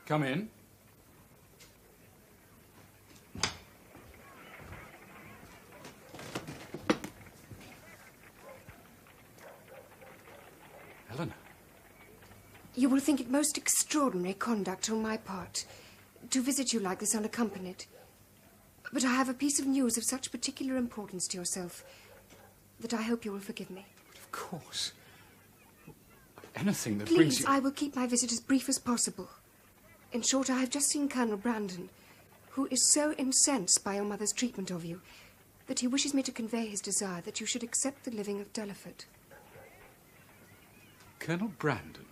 Come in. Elinor. You will think it most extraordinary conduct on my part to visit you like this unaccompanied. But I have a piece of news of such particular importance to yourself that I hope you will forgive me. Of course. Anything that Please, brings you... I will keep my visit as brief as possible. In short, I have just seen Colonel Brandon, who is so incensed by your mother's treatment of you that he wishes me to convey his desire that you should accept the living of Delaford. Colonel Brandon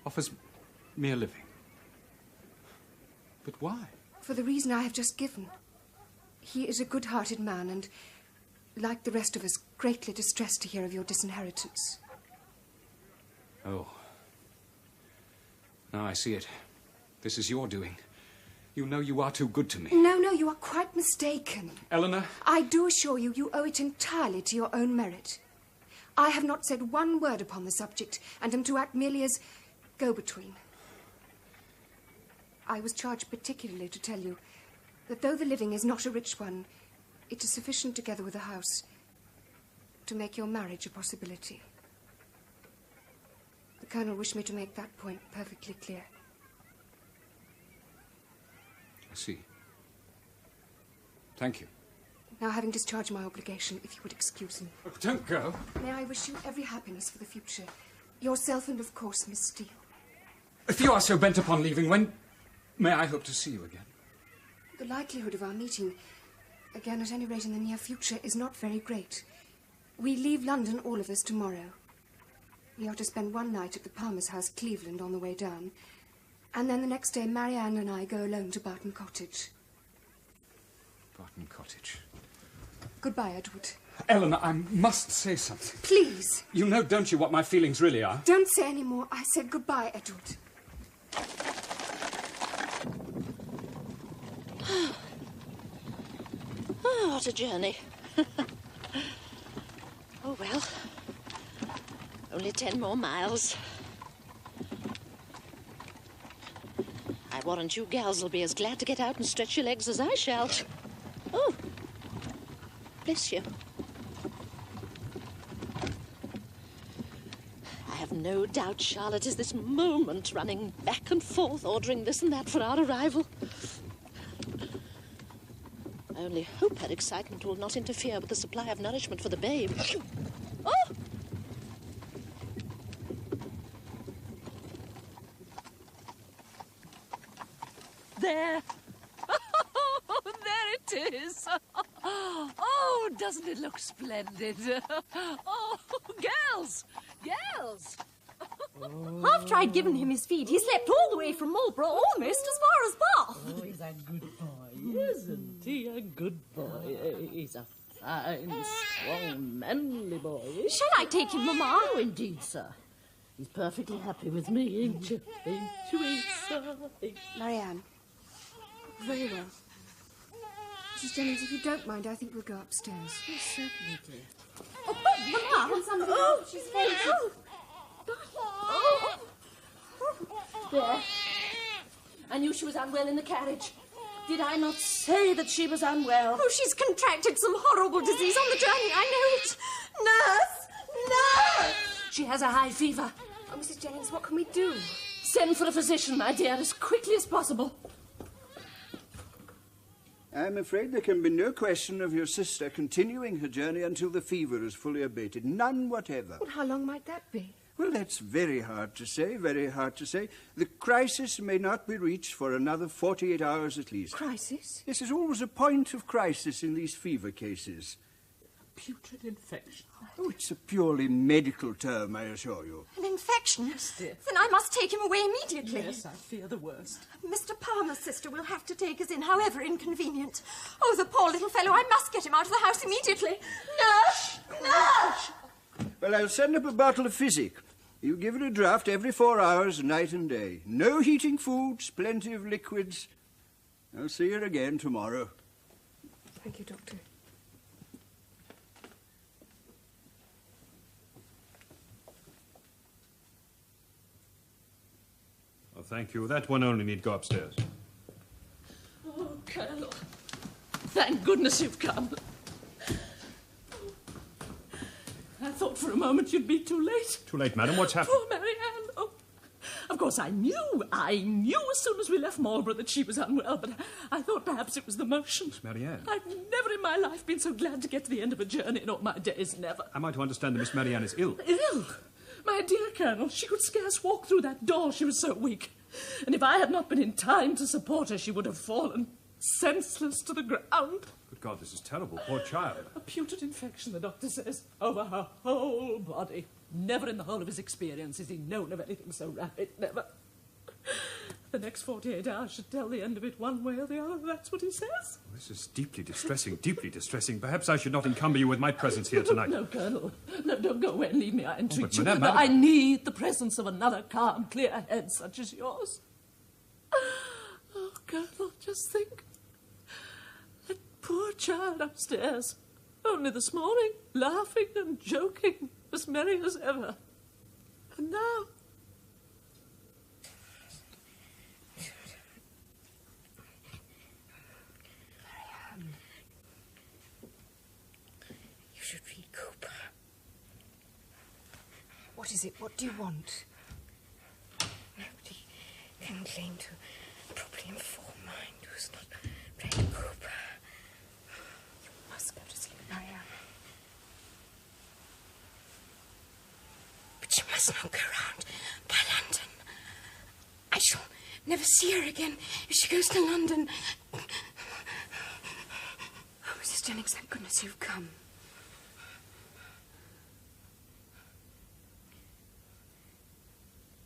offers me a living. But why? For the reason I have just given. He is a good-hearted man and, like the rest of us, greatly distressed to hear of your disinheritance. Oh. Now I see it. This is your doing. You know you are too good to me. No, you are quite mistaken. Elinor? I do assure you, you owe it entirely to your own merit. I have not said one word upon the subject, and am to act merely as go-between. I was charged particularly to tell you that though the living is not a rich one, it is sufficient, together with a house, to make your marriage a possibility. The Colonel wished me to make that point perfectly clear. I see. Thank you. Now, having discharged my obligation, if you would excuse me. Oh, don't go. May I wish you every happiness for the future. Yourself and, of course, Miss Steele. If you are so bent upon leaving, when may I hope to see you again? The likelihood of our meeting, again at any rate in the near future, is not very great. We leave London, all of us, tomorrow. We are to spend one night at the Palmer's house, Cleveland, on the way down. And then the next day, Marianne and I go alone to Barton Cottage. Barton Cottage. Goodbye, Edward. Elinor, I must say something. Please. You know, don't you, what my feelings really are? Don't say any more. I said goodbye, Edward. Oh, what a journey. Oh, well. Only 10 more miles. I warrant you gals will be as glad to get out and stretch your legs as I shall. Oh, bless you. I have no doubt Charlotte is this moment running back and forth, ordering this and that for our arrival. I only hope her excitement will not interfere with the supply of nourishment for the babe. Oh! There. Oh, there it is. Oh, doesn't it look splendid? Oh, girls! Girls! I've tried giving him his feed. He slept all the way from Marlborough, almost as far as Bath. Oh, he's a good boy, isn't he? A good boy. He's a fine, strong, manly boy. Shall I take him, Mamma? Oh, indeed, sir. He's perfectly happy with me, ain't you? Ain't you, Asa? Marianne. Very well. Mrs. Jennings, if you don't mind, I think we'll go upstairs. Yes, certainly, dear. Oh, Mamma! Can somebody... Oh, she's fainted. Oh. There. I knew she was unwell in the carriage. Did I not say that she was unwell? Oh, she's contracted some horrible disease on the journey. I know it. Nurse! Nurse! She has a high fever. Oh, Mrs. Jennings, what can we do? Send for a physician, my dear, as quickly as possible. I'm afraid there can be no question of your sister continuing her journey until the fever is fully abated. None whatever. Well, how long might that be? Well, that's very hard to say, very hard to say. The crisis may not be reached for another 48 hours at least. Crisis? Yes, there's always a point of crisis in these fever cases. Putrid infection. Oh, it's a purely medical term, I assure you. An infection? Yes, dear. Then I must take him away immediately. Yes, I fear the worst. Mr. Palmer's sister will have to take us in, however inconvenient. Oh, the poor little fellow. I must get him out of the house immediately. Nurse! Nurse! Well, I'll send up a bottle of physic. You give it a draught every 4 hours, night and day. No heating foods, plenty of liquids. I'll see her again tomorrow. Thank you, Doctor. I thank you. That one only need go upstairs. Oh, Colonel. Thank goodness you've come. I thought for a moment you'd be too late. Too late, madam. What's happened? Poor Marianne. Oh, of course, I knew as soon as we left Marlborough that she was unwell, but I thought perhaps it was the motion. Miss Marianne. I've never in my life been so glad to get to the end of a journey in all my days, never. Am I to understand that Miss Marianne is ill? Ill? My dear Colonel, she could scarce walk through that door, she was so weak. And if I had not been in time to support her, she would have fallen senseless to the ground. Good God, this is terrible. Poor child. A putrid infection, the doctor says, over her whole body. Never in the whole of his experience has he known of anything so rapid, never. The next 48 hours should tell the end of it one way or the other, that's what he says. This is deeply distressing, deeply distressing. Perhaps I should not encumber you with my presence here tonight. No, Colonel. No, don't go away and leave me, I entreat you. Madame, No, I need the presence of another calm, clear head such as yours. Oh, Colonel, just think. That poor child upstairs. Only this morning, laughing and joking, as merry as ever. And now... You should read Cooper. What is it? What do you want? Nobody can claim to properly inform mind who's not read Cooper. You must go to sleep, Marianne. But you must not go round by London. I shall never see her again if she goes to London. Oh, Mrs. Jennings, thank goodness you've come.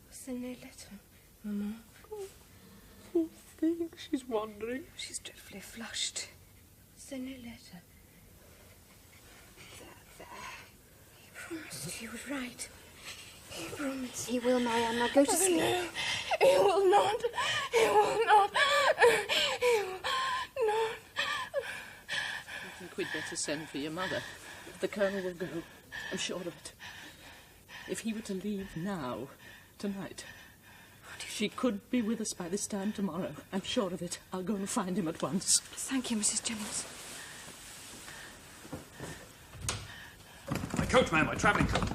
Was there no letter, Mamma? Poor thing, she's wandering. She's dreadfully flushed. Was there no letter? There. He promised he would write. He promised. He will, Marianne. Now go to sleep. No, he will not. He will not. He will not. I think we'd better send for your mother. The Colonel will go. I'm sure of it. If he were to leave now, tonight, she could be with us by this time tomorrow. I'm sure of it. I'll go and find him at once. Thank you, Mrs. Jennings. My coat, ma'am, my travelling coat.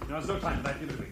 Now, there's no time for that. Give it to me.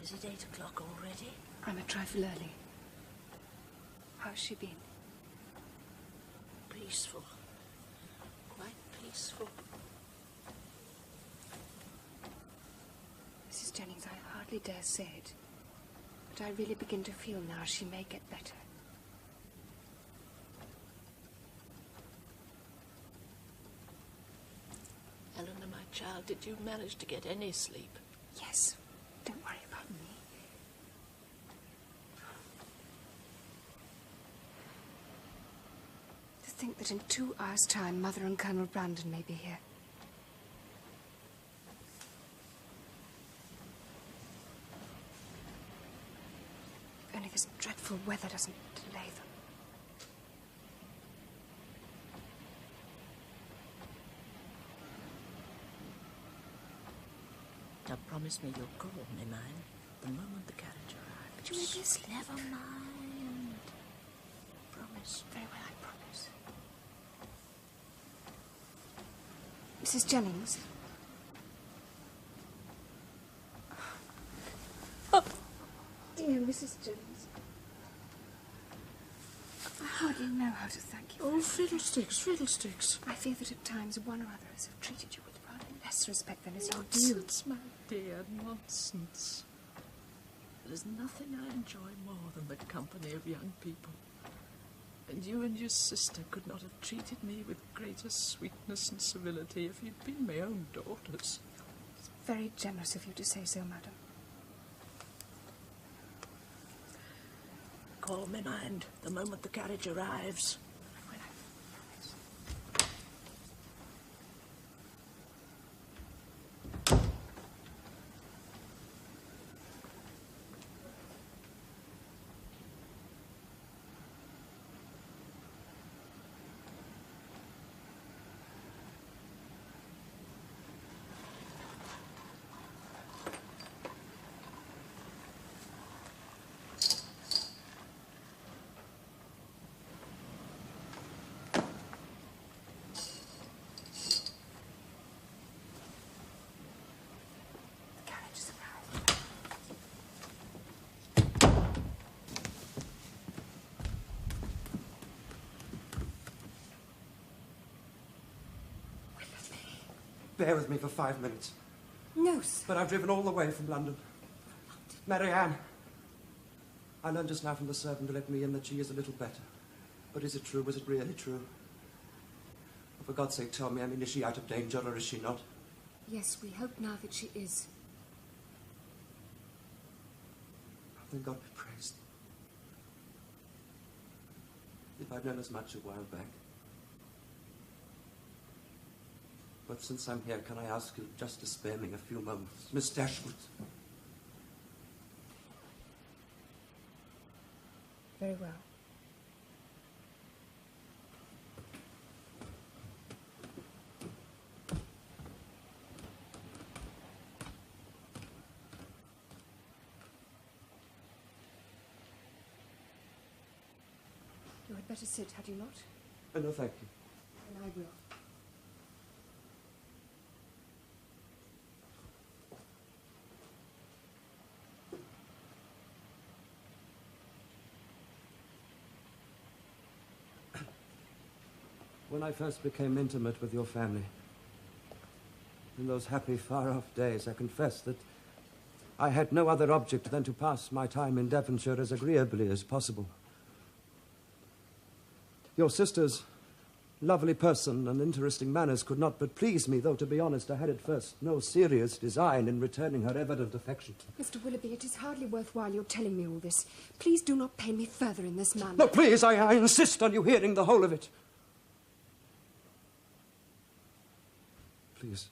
Is it 8 o'clock already? I'm a trifle early. How's she been? Peaceful. Quite peaceful. Mrs. Jennings, I hardly dare say it, but I really begin to feel now she may get better. Elinor, my child, did you manage to get any sleep? Yes. Don't worry about me. To think that in 2 hours' time, Mother and Colonel Brandon may be here. If only this dreadful weather doesn't delay them. Now promise me you'll call me, mind, the moment the carriage arrives. But you may be asleep. Never mind. Promise. Very well, I promise. Mrs. Jennings? Oh, dear Mrs. Jennings. I hardly know how to thank you. Oh, fiddlesticks, fiddlesticks. I fear that at times one or other has treated you with rather less respect than is your due. Nonsense, my dear, nonsense. There's nothing I enjoy more than the company of young people. And you and your sister could not have treated me with greater sweetness and civility if you'd been my own daughters. It's very generous of you to say so, madam. Call me mind the moment the carriage arrives. Bear with me for 5 minutes. No, sir. But I've driven all the way from London. Marianne. I learned just now from the servant who let me in that she is a little better. But is it true? Was it really true? Oh, for God's sake, tell me. I mean, is she out of danger or is she not? Yes, we hope now that she is. Oh, then God be praised. If I'd known as much a while back. But since I'm here, can I ask you just to spare me a few moments? Miss Dashwood. Very well. You had better sit, had you not? No, thank you. Then I will. When I first became intimate with your family, in those happy, far-off days, I confess that I had no other object than to pass my time in Devonshire as agreeably as possible. Your sister's lovely person and interesting manners could not but please me, though, to be honest, I had at first no serious design in returning her evident affection. Mr. Willoughby, it is hardly worthwhile your telling me all this. Please do not pain me further in this manner. No, please, I insist on you hearing the whole of it. Please.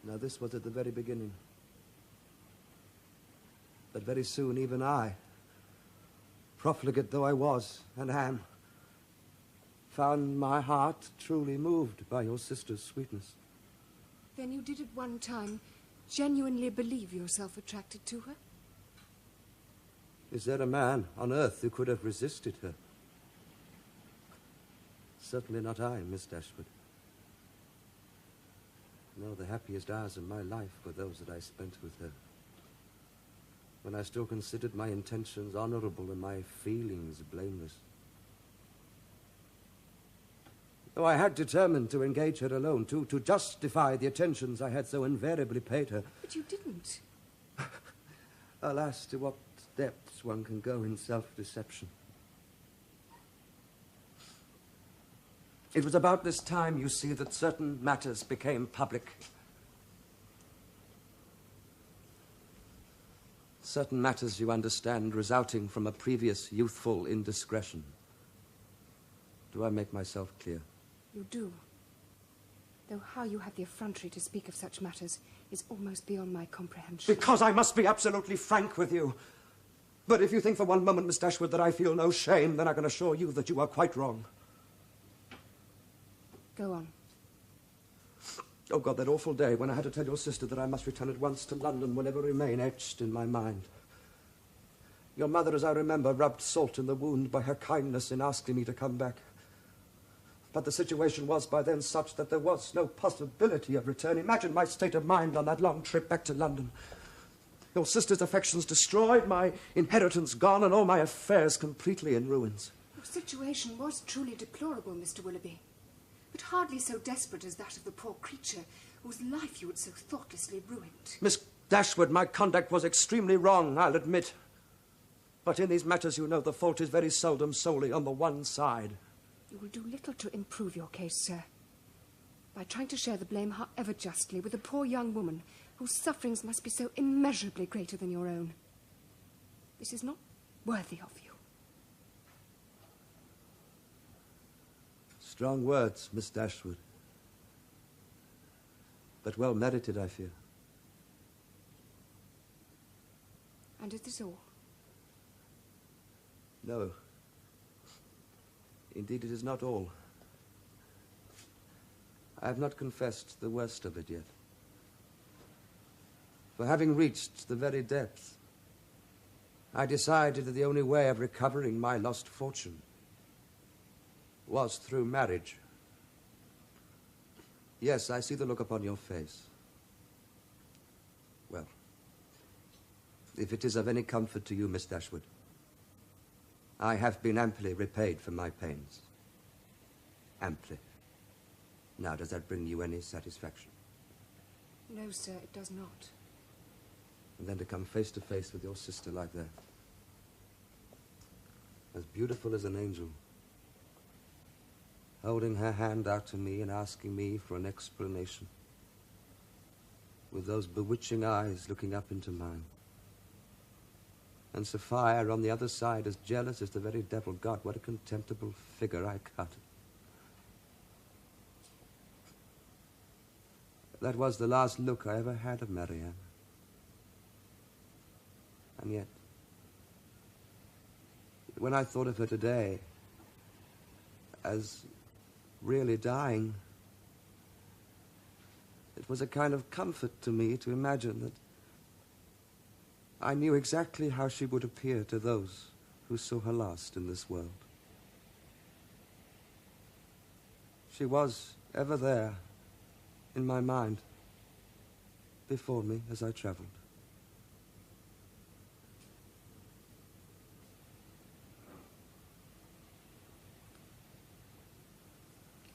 Now, this was at the very beginning. But very soon, even I, profligate though I was and am, found my heart truly moved by your sister's sweetness. Then you did at one time genuinely believe yourself attracted to her? Is there a man on earth who could have resisted her? Certainly not I, Miss Dashwood. No, the happiest hours of my life were those that I spent with her, when I still considered my intentions honorable and my feelings blameless. Though I had determined to engage her alone, to justify the attentions I had so invariably paid her. But you didn't. Alas, to what depths one can go in self-deception. It was about this time, you see, that certain matters became public. Certain matters, you understand, resulting from a previous youthful indiscretion. Do I make myself clear? You do. Though how you had the effrontery to speak of such matters is almost beyond my comprehension. Because I must be absolutely frank with you. But if you think for one moment, Miss Dashwood, that I feel no shame, then I can assure you that you are quite wrong. Go on. Oh, God, that awful day when I had to tell your sister that I must return at once to London will ever remain etched in my mind. Your mother, as I remember, rubbed salt in the wound by her kindness in asking me to come back. But the situation was by then such that there was no possibility of return. Imagine my state of mind on that long trip back to London. Your sister's affections destroyed, my inheritance gone, and all my affairs completely in ruins. Your situation was truly deplorable, Mr. Willoughby, but hardly so desperate as that of the poor creature whose life you had so thoughtlessly ruined. Miss Dashwood, my conduct was extremely wrong, I'll admit. But in these matters, you know, the fault is very seldom solely on the one side. You will do little to improve your case, sir, by trying to share the blame, however justly, with a poor young woman whose sufferings must be so immeasurably greater than your own. This is not worthy of you. Strong words, Miss Dashwood. But well merited, I fear. And is this all? No. Indeed, it is not all. I have not confessed the worst of it yet. For having reached the very depth, I decided that the only way of recovering my lost fortune was through marriage. Yes, I see the look upon your face. Well, if it is of any comfort to you, Miss Dashwood, I have been amply repaid for my pains. Amply. Now, does that bring you any satisfaction? No, sir, it does not. And then to come face to face with your sister like that, as beautiful as an angel, holding her hand out to me and asking me for an explanation, with those bewitching eyes looking up into mine. And Sophia on the other side, as jealous as the very devil. God, what a contemptible figure I cut. That was the last look I ever had of Marianne. And yet, when I thought of her today as really dying, it was a kind of comfort to me to imagine that I knew exactly how she would appear to those who saw her last in this world. She was ever there in my mind, before me as I traveled.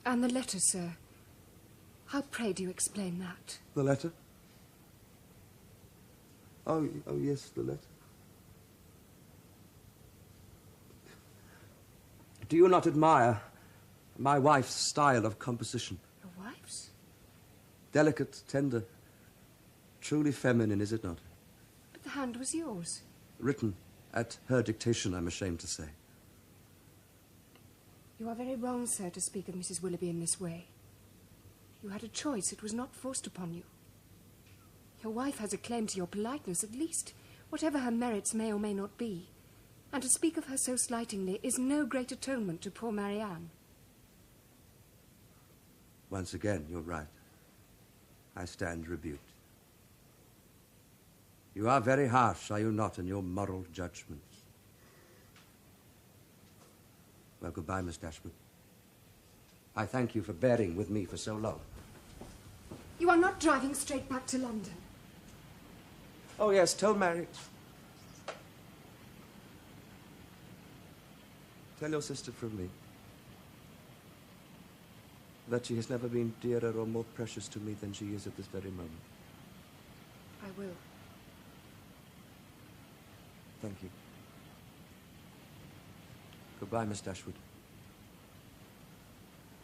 And the letter, sir. How, pray, do you explain that? The letter? Oh, yes, the letter. Do you not admire my wife's style of composition? Your wife's? Delicate, tender, truly feminine, is it not? But the hand was yours. Written at her dictation, I'm ashamed to say. You are very wrong, sir, to speak of Mrs. Willoughby in this way. You had a choice. It was not forced upon you. Your wife has a claim to your politeness, at least, whatever her merits may or may not be. And to speak of her so slightingly is no great atonement to poor Marianne. Once again, you're right. I stand rebuked. You are very harsh, are you not, in your moral judgments? Well, goodbye, Miss Dashwood. I thank you for bearing with me for so long. You are not driving straight back to London. Oh, yes, tell Mary. Tell your sister from me that she has never been dearer or more precious to me than she is at this very moment. I will. Thank you. Goodbye, Miss Dashwood.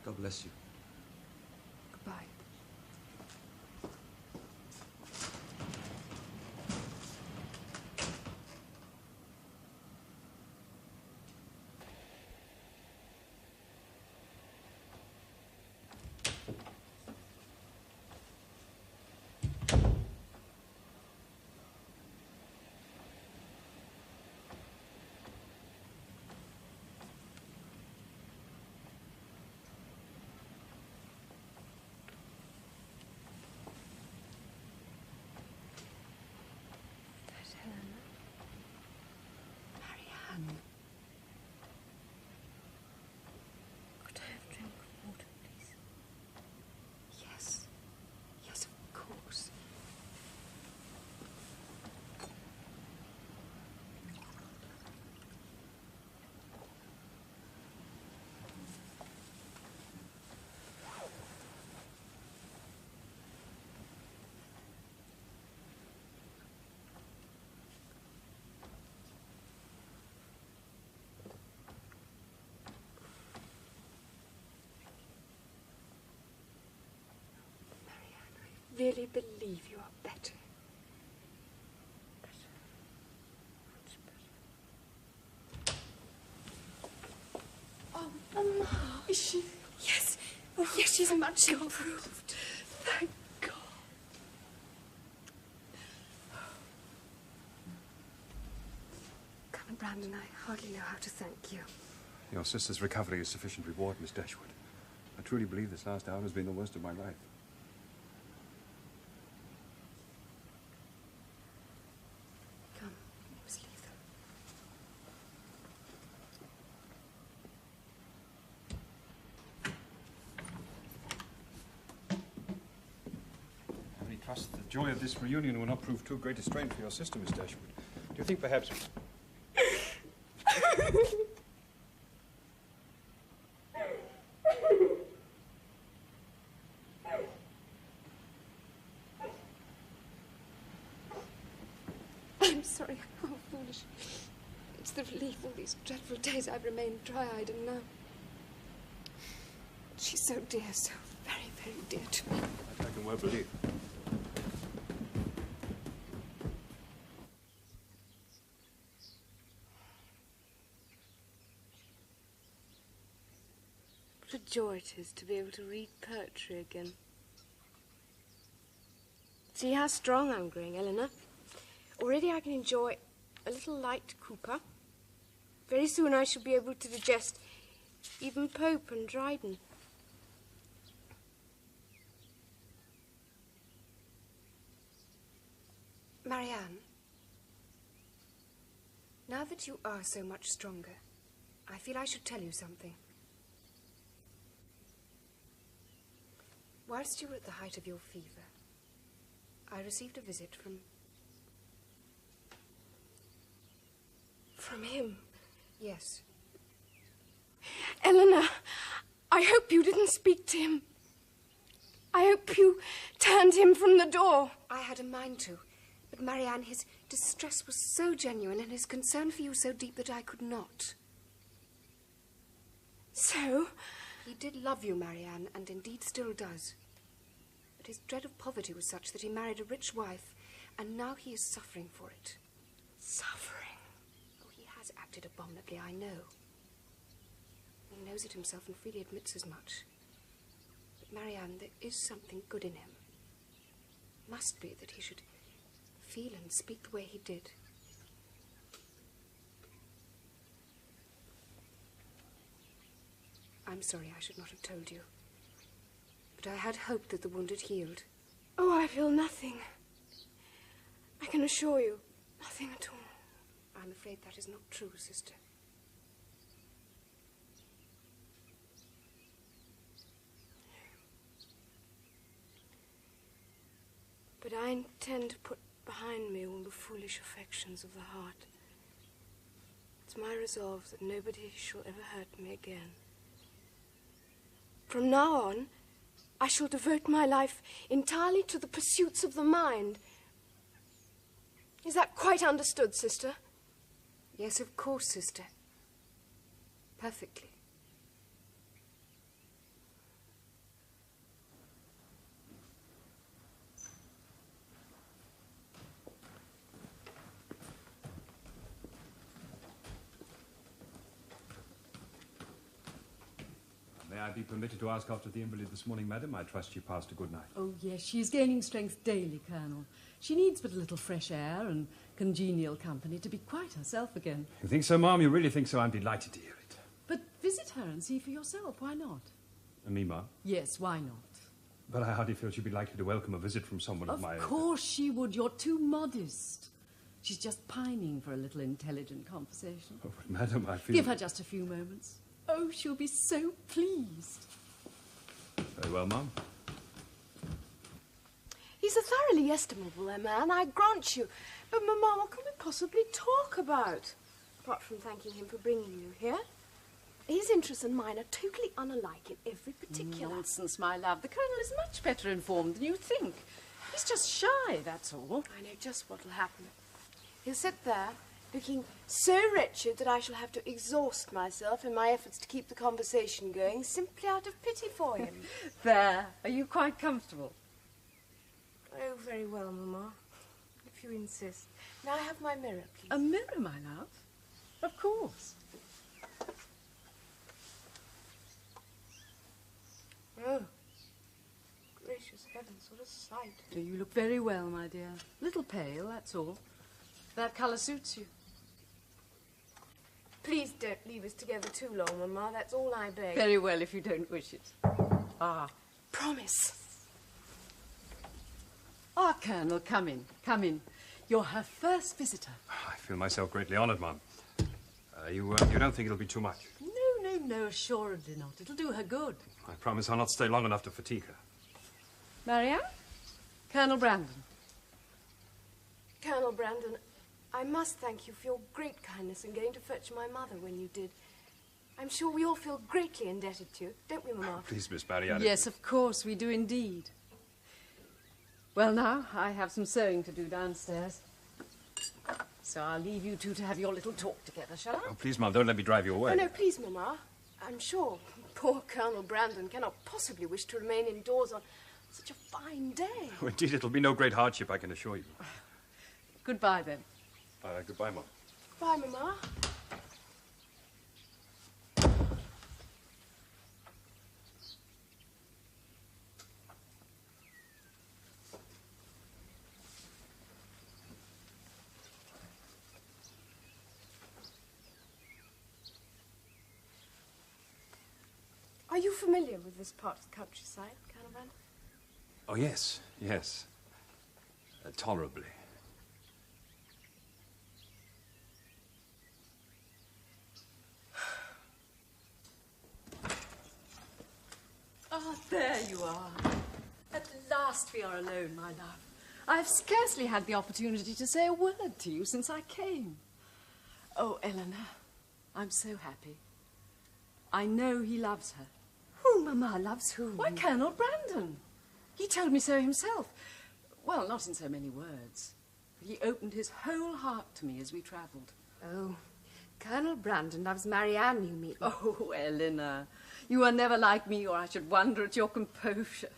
God bless you. Goodbye. really believe you are better. Oh, Mama. Is she? Yes. Oh, yes, she's much improved. Thank God. Colonel Brandon, I hardly know how to thank you. Your sister's recovery is sufficient reward, Miss Dashwood. I truly believe this last hour has been the worst of my life. Come, we must leave them. I only trust the joy of this reunion will not prove too great a strain for your sister, Miss Dashwood. Do you think perhaps... I'm sorry, how foolish. It's the relief all these dreadful days I've remained dry-eyed, and now... She's so dear, so very, very dear to me. I can well believe. What a joy it is to be able to read poetry again. See how strong I'm growing, Elinor. Already I can enjoy a little light Cooper. Very soon I shall be able to digest even Pope and Dryden. Marianne, now that you are so much stronger, I feel I should tell you something. Whilst you were at the height of your fever, I received a visit from him. Yes. Elinor, I hope you didn't speak to him. I hope you turned him from the door. I had a mind to, but Marianne, his distress was so genuine and his concern for you so deep that I could not. So? He did love you, Marianne, and indeed still does. But his dread of poverty was such that he married a rich wife, and now he is suffering for it. Suffering? Oh, he has acted abominably, I know. He knows it himself and freely admits as much. But, Marianne, there is something good in him. Must be that he should feel and speak the way he did. I'm sorry I should not have told you. But I had hoped that the wound had healed. Oh, I feel nothing. I can assure you, nothing at all. I'm afraid that is not true, sister. But I intend to put behind me all the foolish affections of the heart. It's my resolve that nobody shall ever hurt me again. From now on, I shall devote my life entirely to the pursuits of the mind. Is that quite understood, sister? Yes, of course, sister. Perfectly. May I be permitted to ask after the invalid this morning, madam? I trust she passed a good night. Oh, yes, she's gaining strength daily, Colonel. She needs but a little fresh air and congenial company to be quite herself again. You think so, ma'am? You really think so? I'm delighted to hear it. But visit her and see for yourself. Why not? And me, ma'am? Yes, why not? But I hardly feel she'd be likely to welcome a visit from someone of my age. Of course she would. You're too modest. She's just pining for a little intelligent conversation. Oh, but madam, I feel... Give her just a few moments. Oh, she'll be so pleased. Very well, ma'am. He's a thoroughly estimable man, I grant you. But, Mamma, what can we possibly talk about? Apart from thanking him for bringing you here. His interests and mine are totally unalike in every particular. Nonsense, my love. The Colonel is much better informed than you think. He's just shy, that's all. I know just what'll happen. He'll sit there, looking so wretched that I shall have to exhaust myself in my efforts to keep the conversation going, simply out of pity for him. There. Are you quite comfortable? Oh, very well, Mamma. If you insist. Now have my mirror, please. A mirror, my love? Of course. Oh, gracious heavens, what a sight. You look very well, my dear. A little pale, that's all. That colour suits you. Please don't leave us together too long, Mamma. That's all I beg. Very well, if you don't wish it. Ah. Promise. Ah, Colonel, come in, come in. You're her first visitor. I feel myself greatly honoured, Mum. You don't think it'll be too much? No, assuredly not. It'll do her good. I promise I'll not stay long enough to fatigue her. Marianne? Colonel Brandon. Colonel Brandon, I must thank you for your great kindness in going to fetch my mother when you did. I'm sure we all feel greatly indebted to you, don't we, Mamma? Please, Miss Marianne. Yes, of course, we do indeed. Well, now, I have some sewing to do downstairs. So I'll leave you two to have your little talk together, shall I? Oh, please, Mum, don't let me drive you away. Oh, no, please, Mamma. I'm sure poor Colonel Brandon cannot possibly wish to remain indoors on such a fine day. Oh, indeed, it'll be no great hardship, I can assure you. Goodbye, then. Goodbye, Mum. Bye, Mamma. Are you familiar with this part of the countryside, Colonel Brandon? Oh, yes. Tolerably. Ah, there you are. At last we are alone, my love. I've scarcely had the opportunity to say a word to you since I came. Oh, Elinor, I'm so happy. I know he loves her. Who, Mamma, loves whom? Why, Colonel Brandon. He told me so himself. Well, not in so many words. But he opened his whole heart to me as we travelled. Oh, Colonel Brandon loves Marianne, you mean? Oh, Elinor, you are never like me, or I should wonder at your composure.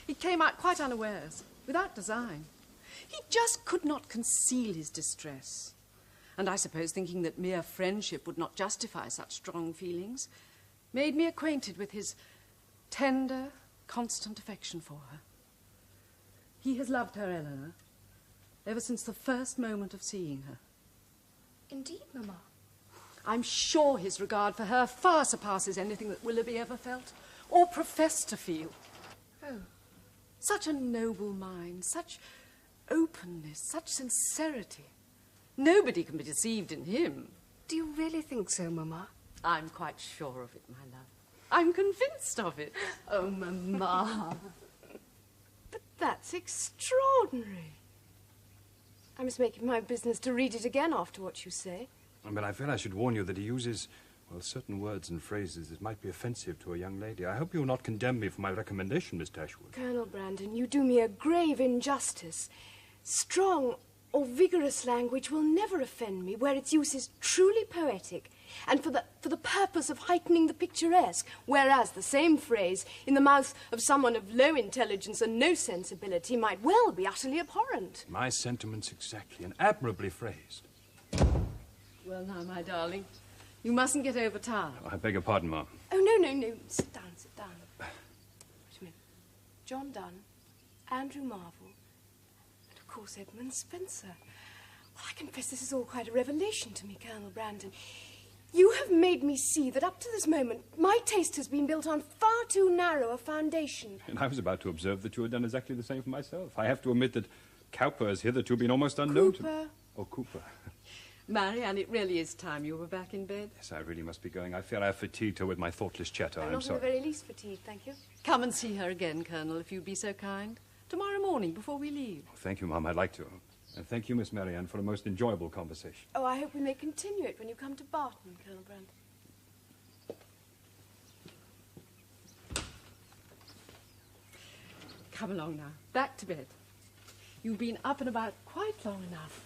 He came out quite unawares, without design. He just could not conceal his distress. And I suppose thinking that mere friendship would not justify such strong feelings, made me acquainted with his tender, constant affection for her. He has loved her, Elinor, ever since the first moment of seeing her. Indeed, Mamma. I'm sure his regard for her far surpasses anything that Willoughby ever felt, or professed to feel. Oh. Such a noble mind, such openness, such sincerity. Nobody can be deceived in him. Do you really think so, Mamma? I'm quite sure of it, my love. I'm convinced of it. Oh, Mamma. But that's extraordinary. I must make it my business to read it again after what you say. But I feel I should warn you that he uses, well, certain words and phrases that might be offensive to a young lady. I hope you will not condemn me for my recommendation, Miss Dashwood. Colonel Brandon, you do me a grave injustice. Strong or vigorous language will never offend me where its use is truly poetic and for the purpose of heightening the picturesque, whereas the same phrase in the mouth of someone of low intelligence and no sensibility might well be utterly abhorrent. My sentiments exactly, and admirably phrased. Well, now, my darling, you mustn't get overtired. Oh, I beg your pardon, Ma'am. Oh, no. Sit down. Wait a minute. John Donne, Andrew Marvell, and of course Edmund Spenser. Well, I confess this is all quite a revelation to me, Colonel Brandon. You have made me see that up to this moment my taste has been built on far too narrow a foundation. And I was about to observe that you had done exactly the same for myself. I have to admit that Cowper has hitherto been almost unknown to me. Oh, Cooper. Marianne, it really is time you were back in bed. Yes, I really must be going. I fear I have fatigued her with my thoughtless chatter. I'm I'm not sorry. in the very least fatigued, thank you. Come and see her again, Colonel, if you'd be so kind. Tomorrow morning, before we leave. Oh, thank you, Ma'am. I'd like to. And thank you, Miss Marianne, for a most enjoyable conversation. Oh, I hope we may continue it when you come to Barton, Colonel Brandon. Come along now. Back to bed. You've been up and about quite long enough.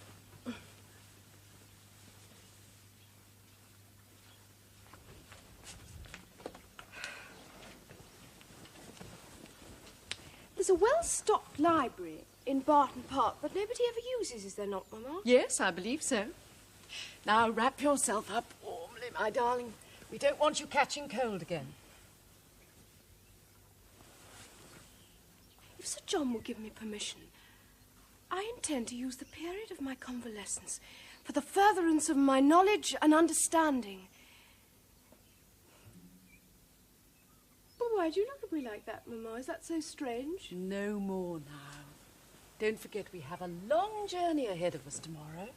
There's a well-stocked library in Barton Park, but nobody ever uses, is there not, Mamma? Yes, I believe so. Now wrap yourself up warmly, my darling. We don't want you catching cold again. If Sir John will give me permission, I intend to use the period of my convalescence for the furtherance of my knowledge and understanding. But why do you look at me like that, Mamma? Is that so strange? No more now. Don't forget we have a long journey ahead of us tomorrow.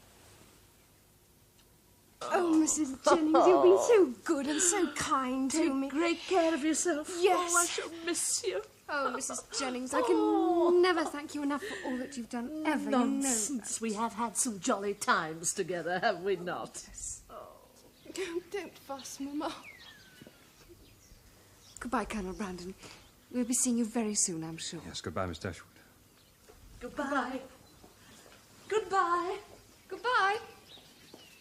Oh, Mrs. Jennings, you've been so good and so kind to me. Take great care of yourself. Yes. Oh, I shall miss you. Oh, Mrs. Jennings, I can never thank you enough for all that you've done ever. Nonsense. You know that. We have had some jolly times together, have we not? Don't fuss, Mamma. Goodbye, Colonel Brandon. We'll be seeing you very soon, I'm sure. Yes, goodbye, Miss Dashwood. Goodbye. Goodbye. Goodbye.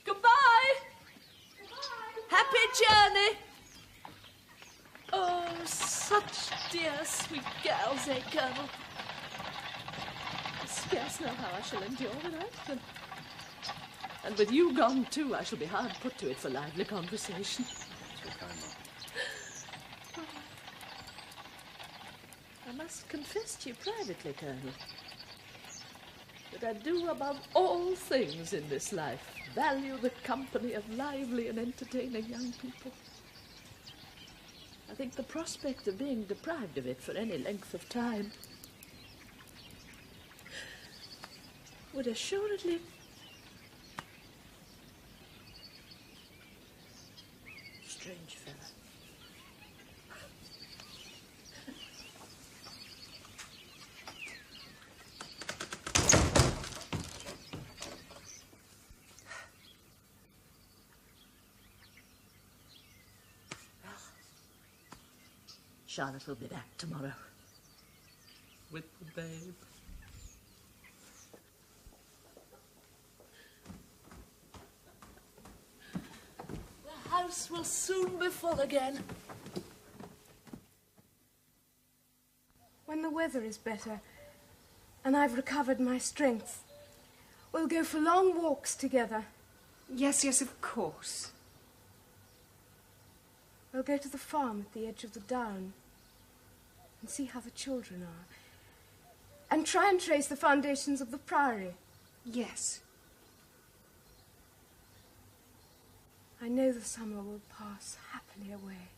Goodbye. Happy journey. Oh, such dear, sweet girls, eh, Colonel? I scarce know how I shall endure without them. And with you gone, too, I shall be hard put to it for lively conversation. I must confess to you privately, Colonel, that I do above all things in this life value the company of lively and entertaining young people. I think the prospect of being deprived of it for any length of time would assuredly strange fellow. Charlotte will be back tomorrow with the babe. The house will soon be full again. When the weather is better and I've recovered my strength, we'll go for long walks together. Yes, yes, of course. We'll go to the farm at the edge of the down and see how the children are, and try and trace the foundations of the priory. Yes. I know the summer will pass happily away.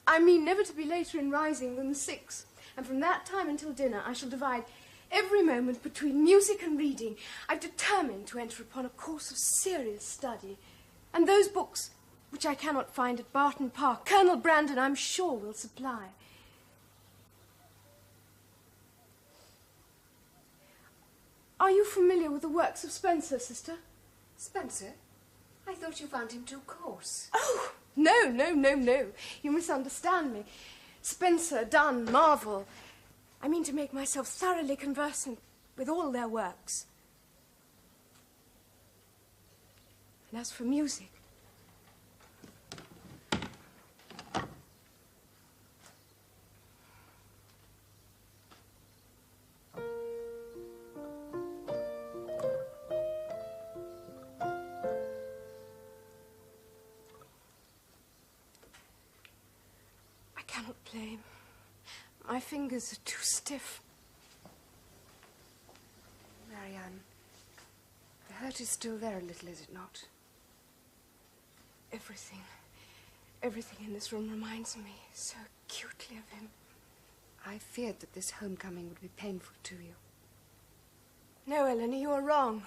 I mean never to be later in rising than 6, and from that time until dinner I shall divide every moment between music and reading. I've determined to enter upon a course of serious study, and those books which I cannot find at Barton Park, Colonel Brandon, I'm sure, will supply. Are you familiar with the works of Spenser, sister? Spenser? I thought you found him too coarse. Oh, no, no, no, no. You misunderstand me. Spenser, Donne, Marvell. I mean to make myself thoroughly conversant with all their works. And as for music, I cannot play. My fingers are too stiff. Marianne, the hurt is still there a little, is it not? Everything in this room reminds me so acutely of him. I feared that this homecoming would be painful to you. No, Elinor, you are wrong.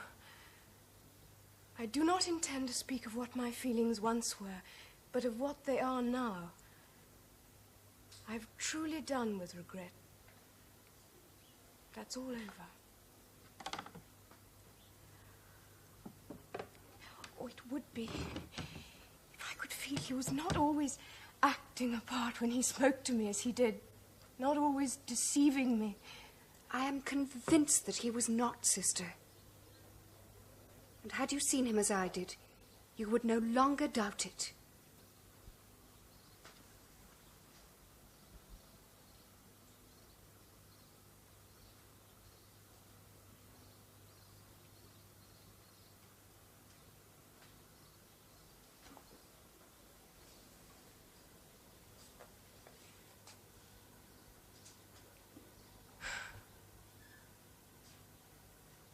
I do not intend to speak of what my feelings once were, but of what they are now. I've truly done with regret. That's all over. Oh, it would be if I could feel he was not always acting a part when he spoke to me as he did, not always deceiving me. I am convinced that he was not, sister. And had you seen him as I did, you would no longer doubt it.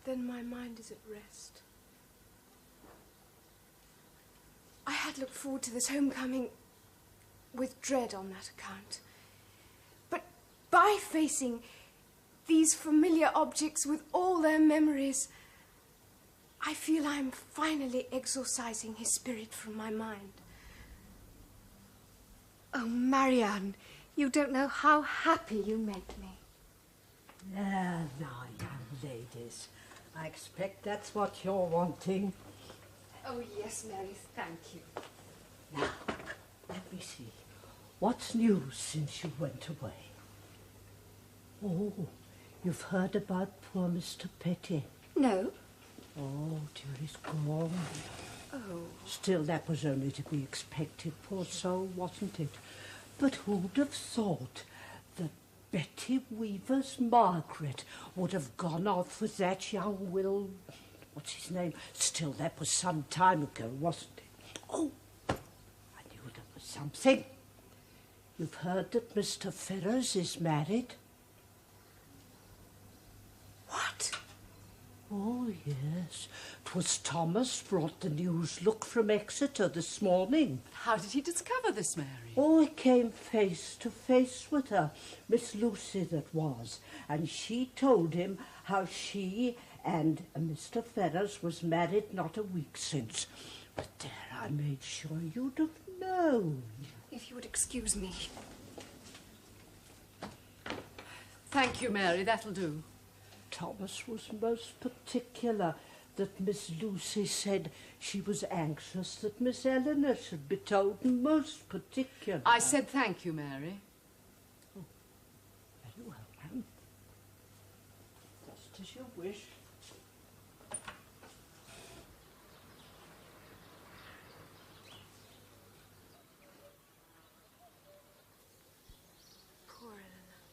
then my mind is at rest. I had looked forward to this homecoming with dread on that account. But by facing these familiar objects with all their memories, I feel I'm finally exorcising his spirit from my mind. Oh, Marianne, you don't know how happy you make me. Now, young ladies, I expect that's what you're wanting. Oh, yes, Mary, thank you. Now, let me see. What's new since you went away? Oh, you've heard about poor Mr. Petty? No. Oh, dear, he's gone. Oh. Still, that was only to be expected, poor soul, wasn't it? But who'd have thought that Betty Weaver's Margaret would have gone off with that young what's his name? Still, that was some time ago, wasn't it? Oh, I knew there was something. You've heard that Mr. Ferrars is married? What? Oh, yes. 'Twas Thomas brought the news. Look, from Exeter this morning. How did he discover this, Mary? Oh, he came face to face with her, Miss Lucy that was, and she told him how she and Mr. Ferrars was married not a week since. But there, I made sure you'd have known. If you would excuse me. Thank you, Mary, that'll do. Thomas was most particular that Miss Lucy said she was anxious that Miss Elinor should be told, and most particular. I said thank you, Mary. Oh, very well, ma'am. Just as you wish. Poor Elinor.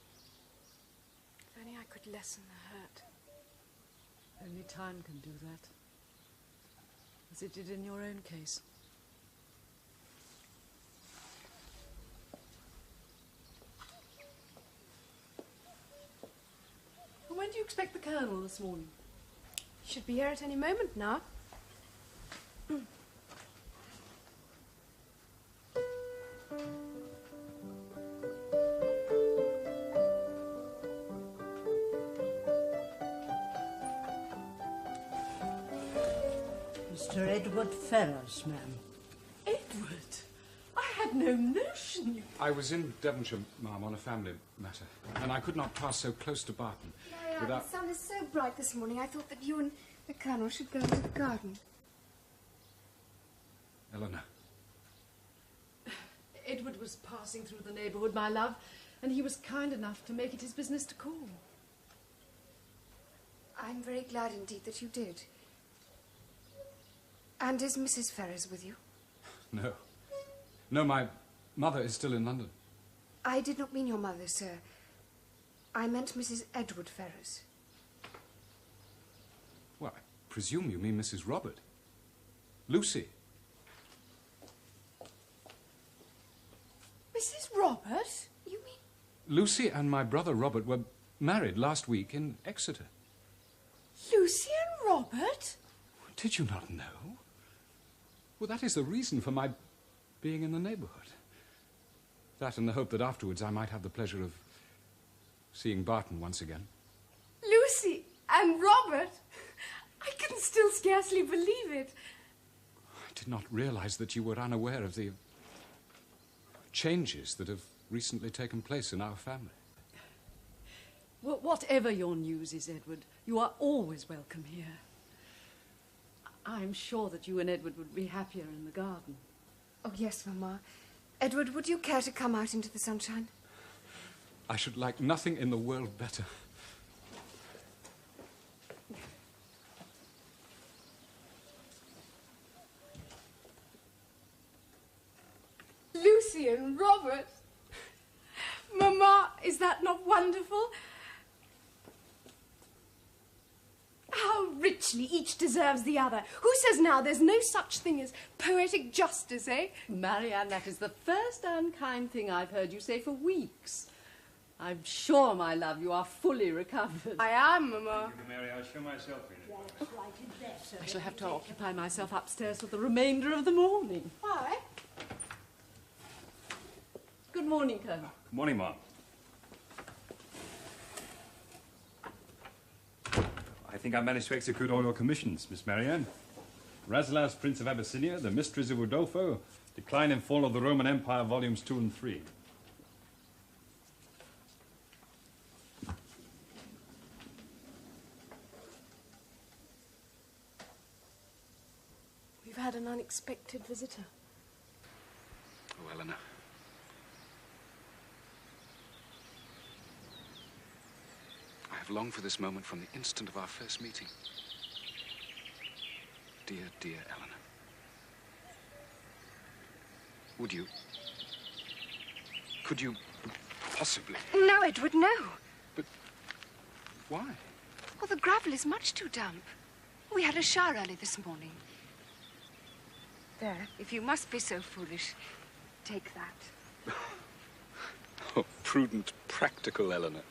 If only I could lessen the hurt. Only time can do that, as it did in your own case. Well, when do you expect the Colonel this morning? He should be here at any moment now. Mr. Edward Ferrars, ma'am. Edward! I had no notion you... I was in Devonshire, ma'am, on a family matter, and I could not pass so close to Barton without... The sun is so bright this morning, I thought that you and the Colonel should go into the garden. Elinor. Edward was passing through the neighbourhood, my love, and he was kind enough to make it his business to call. I'm very glad indeed that you did. And is Mrs. Ferrars with you? No. No, my mother is still in London. I did not mean your mother, sir. I meant Mrs. Edward Ferrars. Well, I presume you mean Mrs. Robert. Lucy. Mrs. Robert? You mean... Lucy and my brother Robert were married last week in Exeter. Lucy and Robert? Did you not know? Well, that is the reason for my being in the neighbourhood. That and the hope that afterwards I might have the pleasure of seeing Barton once again. Lucy and Robert? I can still scarcely believe it. I did not realise that you were unaware of the changes that have recently taken place in our family. Well, whatever your news is, Edward, you are always welcome here. I'm sure that you and Edward would be happier in the garden. Oh, yes, Mamma. Edward, would you care to come out into the sunshine? I should like nothing in the world better. Lucy and Robert? Mamma, is that not wonderful? How richly each deserves the other. Who says now there's no such thing as poetic justice, eh? Marianne, that is the first unkind thing I've heard you say for weeks. I'm sure, my love, you are fully recovered. I am, Mamma. Thank you, Mary. I'll show myself in. I shall have to occupy myself upstairs for the remainder of the morning. Why? Good morning, Colonel. Good morning, Ma'am. I think I managed to execute all your commissions, Miss Marianne. Raslas, Prince of Abyssinia, The Mysteries of Udolpho, Decline and Fall of the Roman Empire, Volumes 2 and 3. We've had an unexpected visitor. Oh, Elinor. I have longed for this moment from the instant of our first meeting. Dear, dear Elinor. Could you possibly... No, Edward, no. But why? Well, the gravel is much too damp. We had a shower early this morning. There, if you must be so foolish, take that. Oh, prudent, practical Elinor.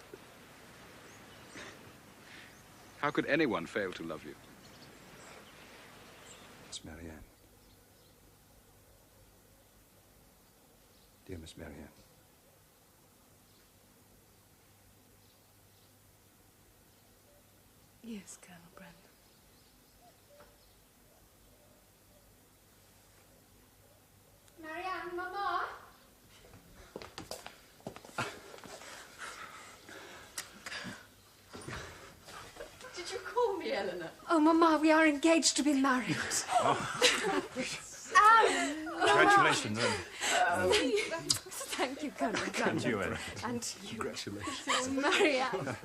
How could anyone fail to love you? Miss Marianne. Dear Miss Marianne. Yes, Colonel Brandon. Marianne, Mamma. Did you call me, Elinor? Oh, Mamma, we are engaged to be married. Congratulations, then. Thank you, Colonel Brandon. And you, Ellen. And you. Congratulations. Oh, Marianne.